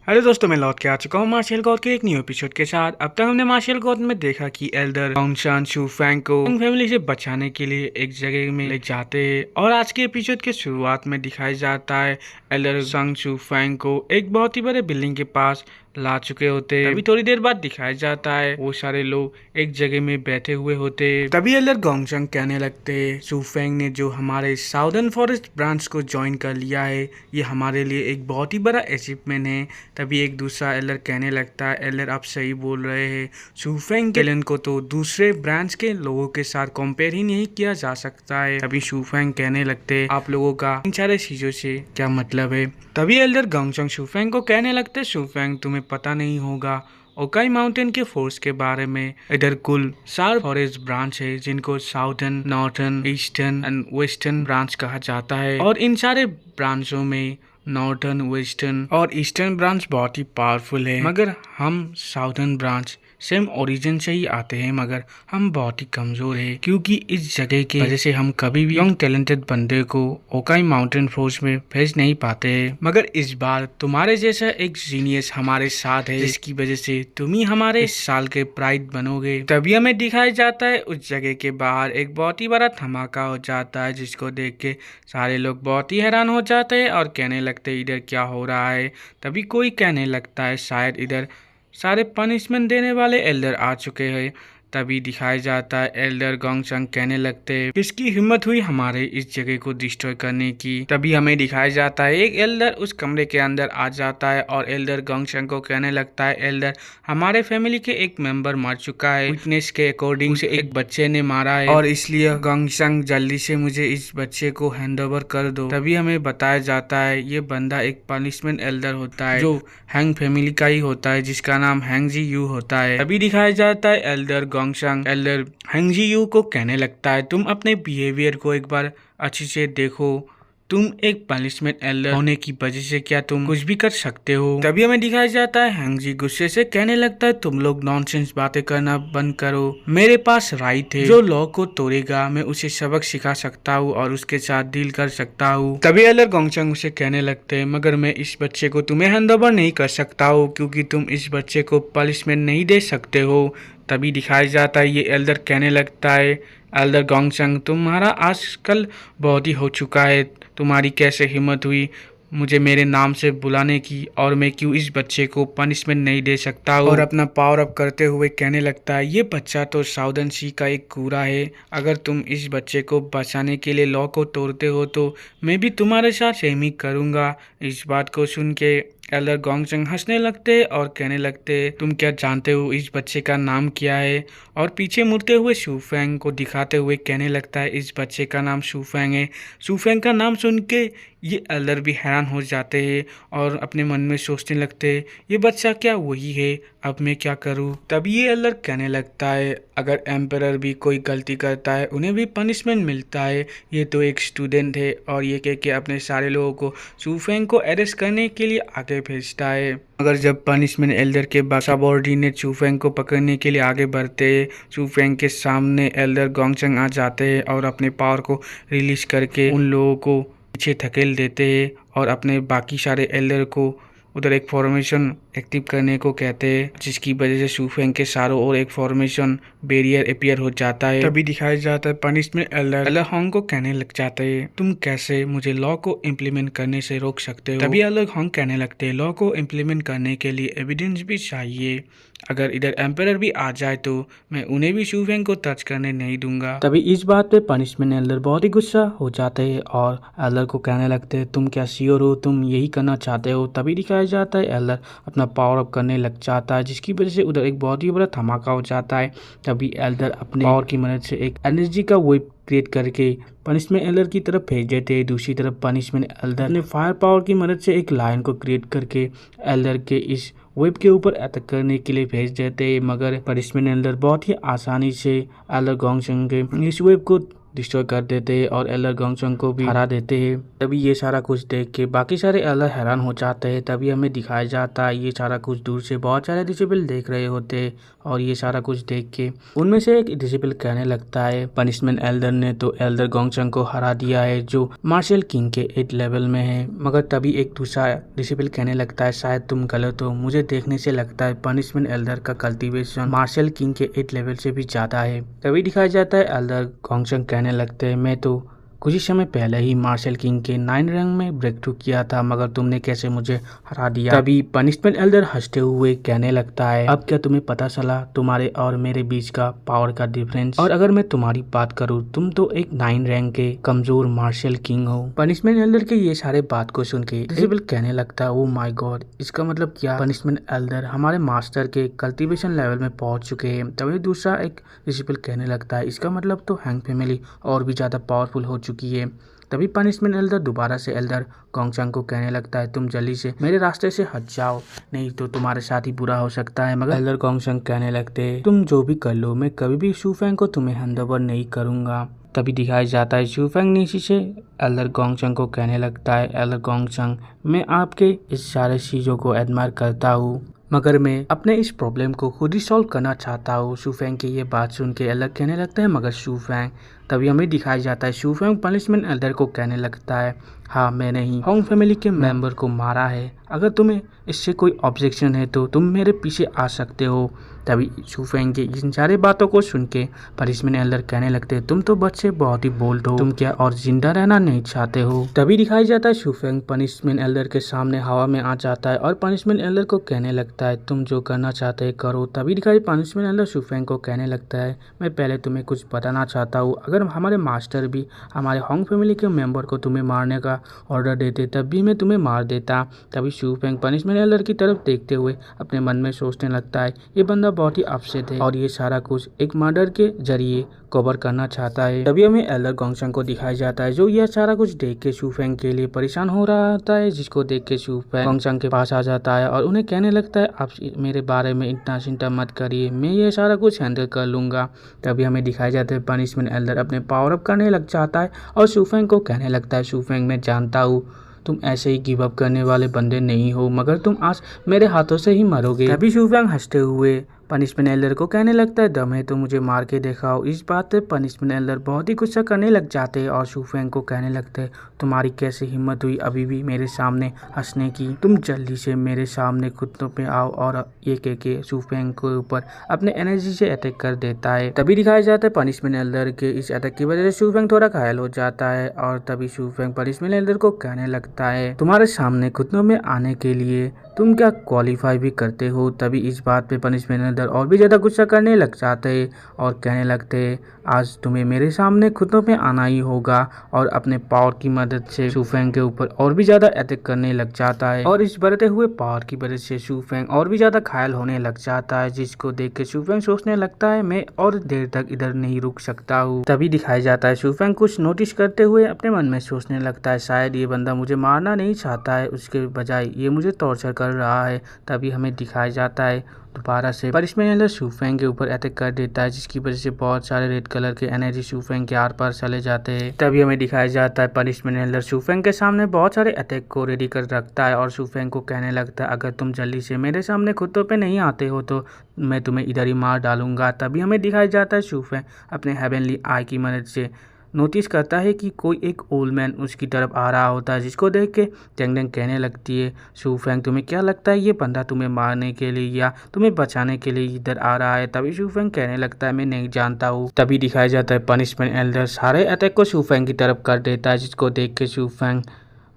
Hello दोस्तों, मैं लौट के आ चुका हूँ मार्शल गॉड के एक न्यू एपिसोड के साथ। अब तक हमने मार्शल गॉड में देखा कि एल्डर गॉन्गशान शू फैंग को फैमिली से बचाने के लिए एक जगह में ले जाते हैं और आज के एपिसोड के शुरुआत में दिखाया जाता है एल्डर संग शू फैंग को एक बहुत ही बड़े बिल्डिंग के पास ला चुके होते हैं। तभी थोड़ी देर बाद दिखाया जाता है वो सारे लोग एक जगह में बैठे हुए होते हैं। तभी एल्डर गॉन्गशंग कहने लगते हैं शू फैंग ने जो हमारे साउदर्न फॉरेस्ट ब्रांच को ज्वाइन कर लिया है ये हमारे लिए एक बहुत ही बड़ा अचीवमेंट है। तभी एक दूसरा एल्डर कहने लगता है एल्डर आप सही बोल रहे हैं, शू फैंग एलन को तो दूसरे ब्रांच के लोगों के साथ कंपेयर ही नहीं किया जा सकता है। तभी शू फैंग कहने लगते आप लोगों का इन सारे चीजों से क्या मतलब है। तभी एल्डर गॉन्गशंग शू फैंग को कहने लगते शू फैंग तुम्हें पता नहीं होगा ओकाई माउंटेन के फोर्स के बारे में। इधर कुल 4 फॉरेस्ट ब्रांच है जिनको southern, northern, eastern and western branch कहा जाता है और इन सारे ब्रांचों में नॉर्थर्न, वेस्टर्न और ईस्टर्न ब्रांच बहुत ही पावरफुल है, मगर हम साउथर्न ब्रांच सेम ओरिजिन से ही आते हैं मगर हम बहुत ही कमजोर है क्योंकि इस जगह की वजह से हम कभी भी यंग टैलेंटेड बंदे को ओकाई माउंटेन फोर्स में भेज नहीं पाते हैं। मगर इस बार तुम्हारे जैसा एक जीनियस हमारे साथ है जिसकी वजह से तुम ही हमारे इस साल के प्राइड बनोगे। तभी हमें दिखाया जाता है उस जगह के बाहर एक बहुत ही बड़ा धमाका हो जाता है जिसको देख के सारे लोग बहुत ही हैरान हो जाते हैं और कहने लगते इधर क्या हो रहा है। तभी कोई कहने लगता है शायद इधर सारे पनिशमेंट देने वाले एल्डर आ चुके हैं। तभी दिखाया जाता है एल्डर गॉन्गशंग कहने लगते हैं किसकी हिम्मत हुई हमारे इस जगह को डिस्ट्रॉय करने की। तभी हमें दिखाया जाता है एक एल्डर उस कमरे के अंदर आ जाता है और एल्डर गॉन्गशंग को कहने लगता है एल्डर हमारे फैमिली के एक मेंबर मर चुका है, विटनेस के अकॉर्डिंग से एक बच्चे ने मारा है और इसलिए गॉन्गशंग जल्दी से मुझे इस बच्चे को हैंड ओवर कर दो। तभी हमें बताया जाता है ये बंदा एक पनिशमेंट एल्डर होता है जो हैंग फैमिली का ही होता है जिसका नाम हैंग जी यू होता है। तभी दिखाया जाता है एल्डर गॉन्गशंग एल्डर हैंग जी यू को कहने लगता है तुम अपने बिहेवियर को एक बार अच्छे से देखो, तुम एक पनिशमेंट एल्डर होने की वजह से क्या तुम कुछ भी कर सकते हो। तभी हमें दिखाया जाता है हैंग जी गुस्से से कहने लगता है तुम लोग नॉनसेंस बातें करना बंद करो, मेरे पास राइट है, जो लॉ को तोड़ेगा मैं उसे सबक सिखा सकता हूँ और उसके साथ डील कर सकता हूँ। तभी एल्डर गॉन्गशंग उसे कहने लगते हैं मगर मैं इस बच्चे को तुम्हें हैंड ओवर नहीं कर सकता हूँ क्योंकि तुम इस बच्चे को पनिशमेंट नहीं दे सकते हो। तभी दिखाया जाता है ये एल्डर कहने लगता है एल्डर गॉन्गशंग तुम्हारा आजकल बहुत ही हो चुका है, तुम्हारी कैसे हिम्मत हुई मुझे मेरे नाम से बुलाने की और मैं क्यों इस बच्चे को पनिशमेंट नहीं दे सकता हूँ। और अपना पावर अप करते हुए कहने लगता है ये बच्चा तो साउदर्न सी का एक कूड़ा है, अगर तुम इस बच्चे को बचाने के लिए लॉ को तोड़ते हो तो मैं भी तुम्हारे साथ सेम ही करूँगा। इस बात को सुन के एल्डर गॉन्गशंग हंसने लगते और कहने लगते तुम क्या जानते हो इस बच्चे का नाम क्या है। और पीछे मुड़ते हुए शू फैंग को दिखाते हुए कहने लगता है इस बच्चे का नाम शू फैंग है। शू फैंग का नाम सुन के ये एल्डर भी हैरान हो जाते हैं और अपने मन में सोचने लगते हैं ये बच्चा क्या वही है, अब मैं क्या करूं। तभी ये एल्डर कहने लगता है अगर एम्परर भी कोई गलती करता है उन्हें भी पनिशमेंट मिलता है, ये तो एक स्टूडेंट है। और ये कह के अपने सारे लोगों को शू फैंग को अरेस्ट करने के लिए आगे भेजता है। अगर जब पनिशमेंट एल्डर के सबऑर्डिनेट शू फैंग को पकड़ने के लिए आगे बढ़ते हैं शू फैंग के सामने एल्डर गॉन्गशंग आ जाते हैं और अपने पावर को रिलीज करके उन लोगों को पीछे धकेल देते हैं और अपने बाकी सारे एल्डर को उधर एक फॉर्मेशन एक्टिव करने को कहते हैं जिसकी वजह से शू फैंग के चारों ओर एक फॉर्मेशन बैरियर अपीयर हो जाता है। तभी दिखाया जाता है पनिशमेंट एल्डर हॉन्ग को कहने लग जाते हैं तुम कैसे मुझे लॉ को इम्प्लीमेंट करने से रोक सकते हो। तभी एल्डर हॉन्ग कहने लगते हैं लॉ को इम्प्लीमेंट करने के लिए एविडेंस भी चाहिए, अगर इधर एम्परर भी आ जाए तो मैं उन्हें भी शू फैंग को टच करने नहीं दूंगा। तभी इस बात पे पनिशमेंट एल्डर बहुत ही गुस्सा हो जाते हैं और एल्डर को कहने लगते हैं तुम क्या श्योर हो, तुम यही करना चाहते हो। तभी दिखाया जाता है एल्डर अपना पावर अप करने लग जाता है जिसकी वजह से उधर एक बहुत ही बड़ा धमाका हो जाता है। तभी एल्डर अपने पावर की मदद से एक एनर्जी का वेव क्रिएट करके पनिशमेंट एल्डर की तरफ भेज देते हैं। दूसरी तरफ पनिशमेंट एल्डर ने फायर पावर की मदद से एक लायन को क्रिएट करके एल्डर के इस वेब के ऊपर अटैक करने के लिए भेज देते हैं, मगर पनिशमेंट एल्डर बहुत ही आसानी से एल्डर गॉन्गशंग के इस वेब को डिस्ट्रॉय कर देते हैं और एल्डर गॉन्गचंग को भी हरा देते हैं। तभी ये सारा कुछ देख के बाकी सारे एल्डर हैरान हो जाते हैं। तभी हमें दिखाया जाता है ये सारा कुछ दूर से बहुत सारे डिसेबल देख रहे होते हैं और ये सारा कुछ देख के उनमें से एक डिसेबल कहने लगता है पनिशमेंट एल्डर ने तो एल्डर गॉन्गचंग को हरा दिया है जो मार्शल किंग के 8 लेवल में है। मगर तभी एक दूसरा डिसेबल कहने लगता है शायद तुम गलत हो, मुझे देखने से लगता है पनिशमेंट एल्डर का कल्टीवेशन मार्शल किंग के 8 लेवल से भी ज्यादा है। तभी दिखाया जाता है एल्डर गॉन्गचंग कहने लगते हैं मैं तो कुछ ही समय पहले ही मार्शल किंग के 9 रैंक में ब्रेक थ्रू किया था, मगर तुमने कैसे मुझे हरा दिया। तभी पनिशमेंट एल्डर हंसते हुए कहने लगता है अब क्या तुम्हें पता चला तुम्हारे और मेरे बीच का पावर का डिफरेंस। और अगर मैं तुम्हारी बात करूँ तुम तो एक 9 रैंक के कमजोर मार्शल किंग हो। पनिशमेंट एल्डर के ये सारे बात को सुन के डिसेबल कहने लगता है ओ माई गॉड, इसका मतलब क्या पनिशमेंट एल्डर हमारे मास्टर के कल्टीवेशन लेवल में पहुंच चुके हैं। तभी दूसरा एक डिसेबल कहने लगता है इसका मतलब तो हैंग फैमिली और भी ज्यादा पावरफुल हो चुकी है। तभी पनिशमेंट एल्डर दोबारा से एल्डर गॉन्गचंग को कहने लगता है तुम जल्दी से मेरे रास्ते से हट जाओ, नहीं तो तुम्हारे साथ ही बुरा हो सकता है। मगर एल्डर गॉन्गचंग कहने लगते तुम जो भी कर लो मैं कभी भी शू फैंग को तुम्हें हैंडओवर नहीं करूंगा। तभी दिखाया जाता है शू फैंग नीचे से एल्डर गॉन्गचंग को कहने लगता है एल्डर गॉन्गचंग मैं आपके इस सारे चीजों को एडमायर करता हूँ, मगर मैं अपने इस प्रॉब्लम को खुद ही सॉल्व करना चाहता हूँ। शू फैंग की ये बात सुन के एल्डर कहने लगता है मगर शू फैंग। तभी हमें दिखाया जाता है शू फैंग पनिशमेंट एल्डर को कहने लगता है हाँ मैंने ही होंग फैमिली के मेंबर को मारा है, अगर तुम्हें इससे कोई ऑब्जेक्शन है तो तुम मेरे पीछे आ सकते हो। तभी शू फैंग की इन सारी बातों को सुन के पनिशमेंट एल्डर कहने लगते हैं तुम तो बच्चे बहुत ही बोल्ड हो, तुम क्या और जिंदा रहना नहीं चाहते हो। तभी दिखाई जाता है शू फैंग पनिशमेंट एल्डर के सामने हवा में आ जाता है और पनिशमेंट एल्डर को कहने लगता है तुम जो करना चाहते है करो। तभी दिखाई पनिशमेंट एल्डर शू फैंग को कहने लगता है मैं पहले तुम्हें कुछ बताना चाहता हूँ, अगर हमारे मास्टर भी हमारे होंग फैमिली के मेंबर को तुम्हें मारने का ऑर्डर देते तब भी मैं तुम्हें मार देता। तभी शू फैंग पनिशमेंट एल्डर की तरफ देखते हुए अपने मन में सोचने लगता है ये बंदा बहुत ही अपसेट है और ये सारा कुछ एक मर्डर के जरिए कवर करना चाहता है। तभी हमें एल्डर गॉन्गचंग को दिखाया जाता है जो यह सारा कुछ देख के शू फैंग के लिए परेशान हो रहा होता है, जिसको देख के शू फैंग गॉन्गचंग के पास आ जाता है और उन्हें कहने लगता है आप मेरे बारे में इतना चिंता मत करिए, मैं ये सारा कुछ हैंडल कर लूंगा। तभी हमें दिखाया जाता है पनिशमेंट एल्डर अपने पावर अप करने लग जाता है और शू फैंग को कहने लगता है शू फैंग मैं जानता हूँ तुम ऐसे ही गिव अप करने वाले बंदे नहीं हो, मगर तुम आज मेरे हाथों से ही मरोगे। तभी शू फैंग हंसते हुए पनिशमेंट एल्डर को कहने लगता है दम है तो मुझे मार के दिखाओ। इस बात पे पनिशमेंट एल्डर बहुत ही गुस्सा करने लग जाते हैं और शू फैंग को कहने लगते हैं तुम्हारी कैसे हिम्मत हुई अभी भी मेरे सामने हंसने की, तुम जल्दी से मेरे सामने घुटनों पे आओ। और ये कह के शू फैंग के ऊपर अपने एनर्जी से अटैक कर देता है। तभी दिखाया जाता है पनिशमेंट एल्डर के इस अटैक की वजह से शू फैंग थोड़ा घायल हो जाता है और तभी शू फैंग पनिशमेंट एल्डर को कहने लगता है तुम्हारे सामने घुटनों में आने के लिए तुम क्या क्वालिफाई भी करते हो। तभी इस बात पे पनिशमेंट एल्डर और भी ज्यादा गुस्सा करने लग जाते हैं और कहने लगते हैं आज तुम्हें मेरे सामने घुटनों पे आना ही होगा और अपने पावर की मदद से शू फैंग के ऊपर और भी ज्यादा अटैक करने लग जाता है और इस बढ़ते हुए पावर की वजह से शू फैंग और भी ज्यादा घायल होने लग जाता है, जिसको देख के शू फैंग सोचने लगता है मैं और देर तक इधर नहीं रुक सकता हूँ। तभी दिखाया जाता है शू फैंग कुछ नोटिस करते हुए अपने मन में सोचने लगता है शायद ये बंदा मुझे मारना नहीं चाहता है, उसके बजाय ये मुझे टॉर्चर कर रहा है। तभी हमें दिखाया जाता है दोबारा से पनिशमेंट एल्डर शू फैंग के ऊपर अटैक कर देता है, जिसकी वजह से बहुत सारे रेड कलर के एनर्जी शू फैंग के आर पार चले जाते हैं। तभी हमें दिखाया जाता है पनिशमेंट एल्डर शू फैंग के सामने बहुत सारे अटैक को रेडी कर रखता है और शू फैंग को कहने लगता है अगर तुम जल्दी से मेरे सामने घुटनों पे नहीं आते हो तो मैं तुम्हें इधर ही मार डालूंगा। तभी हमें दिखाया जाता है शू फैंग अपने हेवनली आई की मदद से नोटिस करता है कि कोई एक ओल्ड मैन उसकी तरफ आ रहा होता है, जिसको देख के टेंग टेंग कहने लगती है शू फैंग तुम्हें क्या लगता है ये बंदा तुम्हें मारने के लिए या तुम्हें बचाने के लिए इधर आ रहा है। तभी शू फैंग कहने लगता है मैं नहीं जानता हूँ। तभी दिखाया जाता है पनिशमेंट एल्डर सारे अटैक को शू फैंग की तरफ कर देता है, जिसको देख के शू फैंग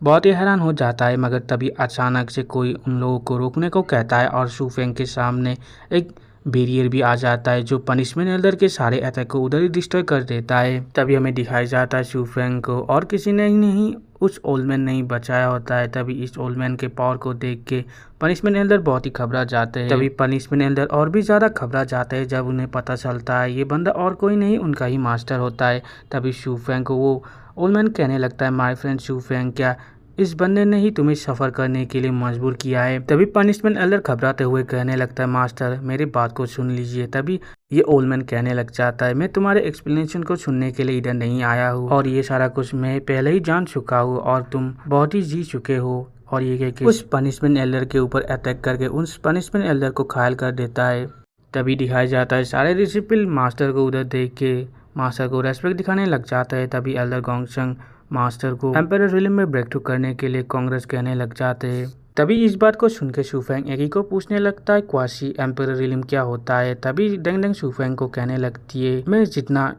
बहुत ही हैरान हो जाता है। मगर तभी अचानक से कोई उन लोगों को रोकने को कहता है और शू फैंग के सामने एक बैरियर भी आ जाता है जो पनिशमेंट एल्डर के सारे अटैक को उधर ही डिस्ट्रॉय कर देता है। तभी हमें दिखाया जाता है शू फैंग को और किसी ने ही नहीं उस ओल्ड मैन ने ही बचाया होता है। तभी इस ओल्ड मैन के पावर को देख के पनिशमेंट एल्डर बहुत ही घबरा जाते हैं। तभी पनिशमेंट एल्डर और भी ज्यादा घबरा जाते हैं जब उन्हें पता चलता है ये बंदा और कोई नहीं उनका ही मास्टर होता है। तभी शू फैंग को वो ओल्ड मैन कहने लगता है माय फ्रेंड शू फैंग क्या इस बंदे ने ही तुम्हें सफर करने के लिए मजबूर किया है। तभी पनिशमेंट एल्डर घबराते हुए कहने लगता है मास्टर मेरी बात को सुन लीजिए। तभी ये ओल्ड कहने लग जाता है, मैं तुम्हारे एक्सप्लेनेशन को सुनने के लिए इधर नहीं आया हूँ और ये सारा कुछ मैं पहले ही जान चुका हूँ और तुम बहुत ही जी चुके हो। और ये कह के उस पनिशमेंट एल्डर के ऊपर अटैक करके उस पनिशमेंट एल्डर को घायल कर देता है। तभी दिखाया जाता है सारे डिसिपल मास्टर को उधर देख के मास्टर को रेस्पेक्ट दिखाने लग जाता है। तभी एल्डर गोंगशंग मास्टर को एम्पायर रिलम में ब्रेक थ्रू करने के लिए कांग्रेस कहने लग जाते हैं। तभी इस बात को सुनकर शूफेंग एगी को पूछने लगता है क्वासी एम्पायर रिलम क्या होता है। तभी डेंग डेंग शूफेंग को कहने लगती है, मैं जितना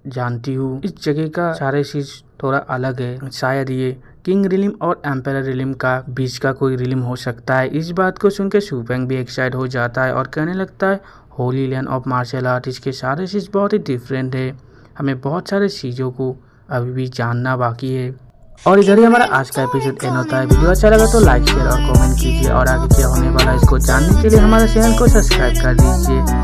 जानती हूँ इस जगह का सारे चीज थोड़ा अलग है, शायद ये किंग रिलिम और एम्पायर रिलिम का बीच का कोई रिलिम हो सकता है। इस बात को सुनकर शूफेंग भी एक्साइट हो जाता है और कहने लगता है holy land of martial art इसके सारे चीज बहुत ही डिफरेंट है, हमें बहुत सारे चीजों को अभी भी जानना बाकी है। और इधर ही हमारा आज का एपिसोड एंड होता है। वीडियो अच्छा लगा तो लाइक शेयर और कमेंट कीजिए और आगे क्या होने वाला है इसको जानने के लिए हमारे चैनल को सब्सक्राइब कर दीजिए।